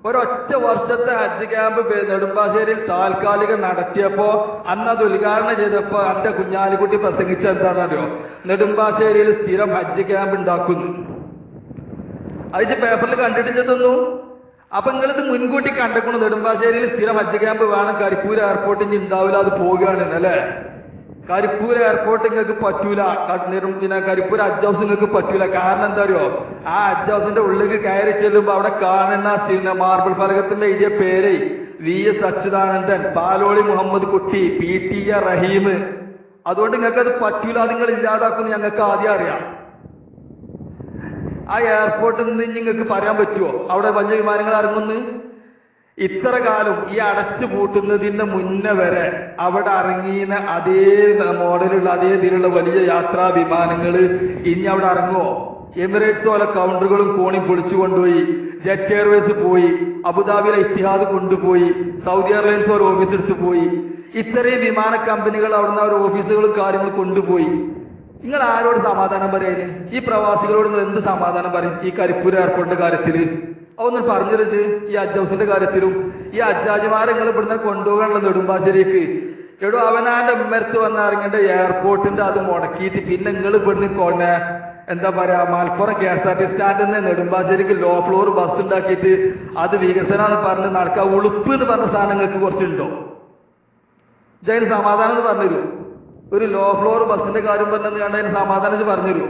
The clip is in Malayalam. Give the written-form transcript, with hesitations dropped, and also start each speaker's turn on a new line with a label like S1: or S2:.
S1: ഒരൊറ്റ വർഷത്തെ ഹജ്ജ് ക്യാമ്പ് നെടുമ്പാശ്ശേരിയിൽ താൽക്കാലികം നടത്തിയപ്പോ അന്ന് അത് ഉദ്ഘാടനം ചെയ്തപ്പോ എന്റെ കുഞ്ഞാലിക്കുട്ടി പ്രസംഗിച്ച എന്താണെന്നറിയോ? നെടുമ്പാശ്ശേരിയിൽ സ്ഥിരം ഹജ്ജ് ക്യാമ്പ് ഉണ്ടാക്കുന്നു. അത് പേപ്പറിൽ കണ്ടിട്ടില്ലെന്നു. അപ്പൊ നിങ്ങളിത് മുൻകൂട്ടി കണ്ടെക്കണം. നെടുമ്പാശ്ശേരിയിൽ സ്ഥിരം ഹജ്ജ് ക്യാമ്പ് വേണം, കരിപ്പൂർ എയർപോർട്ടിൽ ഉണ്ടാവില്ല, അത് പോവുകയാണ് അല്ലെ. കരിപ്പൂർ എയർപോർട്ട് നിങ്ങൾക്ക് പറ്റൂല, പിന്നെ കരിപ്പൂർ ഹജ്ജ് ഹൗസ് നിങ്ങൾക്ക് പറ്റൂല. കാരണം എന്താ അറിയോ? ആ ഹജ്ജ് ഹൗസിന്റെ ഉള്ളിലേക്ക് കയറി ചെല്ലുമ്പോ അവിടെ കാണുന്ന മാർബിൾ ഫലകത്തിന്റെ എഴുതിയ പേര് VS അച്യുതാനന്ദൻ, പാലോളി മുഹമ്മദ് കുട്ടി, PTA റഹീം. അതുകൊണ്ട് നിങ്ങൾക്ക് അത് പറ്റൂല, നിങ്ങൾ ഇല്ലാതാക്കുന്നു ഞങ്ങൾക്ക് ആദ്യം അറിയാം. ആ എയർപോർട്ടിൽ നിന്ന് നിങ്ങൾക്ക് പറയാൻ പറ്റുമോ അവിടെ വലിയ വിമാനങ്ങൾ ഇറങ്ങുന്നു? ഇത്ര കാലം ഈ അടച്ചു പൂട്ടുന്നതിന് മുന്നേ വരെ അവിടെ ഇറങ്ങിയ അതേ മോഡലുള്ള അതേ ഇതിലുള്ള വലിയ യാത്രാ വിമാനങ്ങൾ ഇനി അവിടെ ഇറങ്ങുമോ? എമിറേറ്റ്സ് പോലെ കൗണ്ടറുകളും കോണി പൊളിച്ചു കൊണ്ടുപോയി, ജെറ്റ് എയർവേസ് പോയി, അബുദാബിയിലെ ഇത്തിഹാദ് കൊണ്ടുപോയി, സൗദി എയർലൈൻസ് ഒരു ഓഫീസ് എടുത്ത് പോയി. ഇത്രയും വിമാന കമ്പനികൾ അവിടുന്ന് അവർ ഓഫീസുകളും കാര്യങ്ങളും കൊണ്ടുപോയി. നിങ്ങൾ ആരോട് സമാധാനം പറയാന്? ഈ പ്രവാസികളോട് നിങ്ങൾ എന്ത് സമാധാനം പറയും? ഈ കരിപ്പൂർ എയർപോർട്ടിന്റെ കാര്യത്തില് അതൊന്നും പറഞ്ഞിരിച്ച് ഈ ഹജ്ജ് ഹൗസിന്റെ കാര്യത്തിലും ഈ ഹജ്ജാജിമാരെ നിങ്ങൾ ഇവിടുന്ന് കൊണ്ടുപോകാനുള്ള നെടുമ്പാശ്ശേരിക്ക് എടോ അവനാന്റെ ഉമ്മരത്ത് വന്ന് ഇറങ്ങേണ്ട എയർപോർട്ടിന്റെ അത് മുടക്കിയിട്ട് പിന്നെ നിങ്ങൾ ഇവിടുന്ന് എന്താ പറയാ മലപ്പുറം KSRTC സ്റ്റാൻഡിൽ നിന്ന് നെടുമ്പാശ്ശേരിക്ക് ലോ ഫ്ലോർ ബസ് ഉണ്ടാക്കിയിട്ട് അത് വികസനം എന്ന് പറഞ്ഞ് നടക്കുക. ഉളുപ്പ് എന്ന് പറഞ്ഞ സാധനങ്ങൾക്ക് കുറച്ചുണ്ടോ? ജയിന് സമാധാനം എന്ന് പറഞ്ഞുതരൂ. ഒരു ലോ ഫ്ലോർ ബസ്സിന്റെ കാര്യം പറഞ്ഞു കണ്ടതിന് സമാധാനം പറഞ്ഞുതരൂ.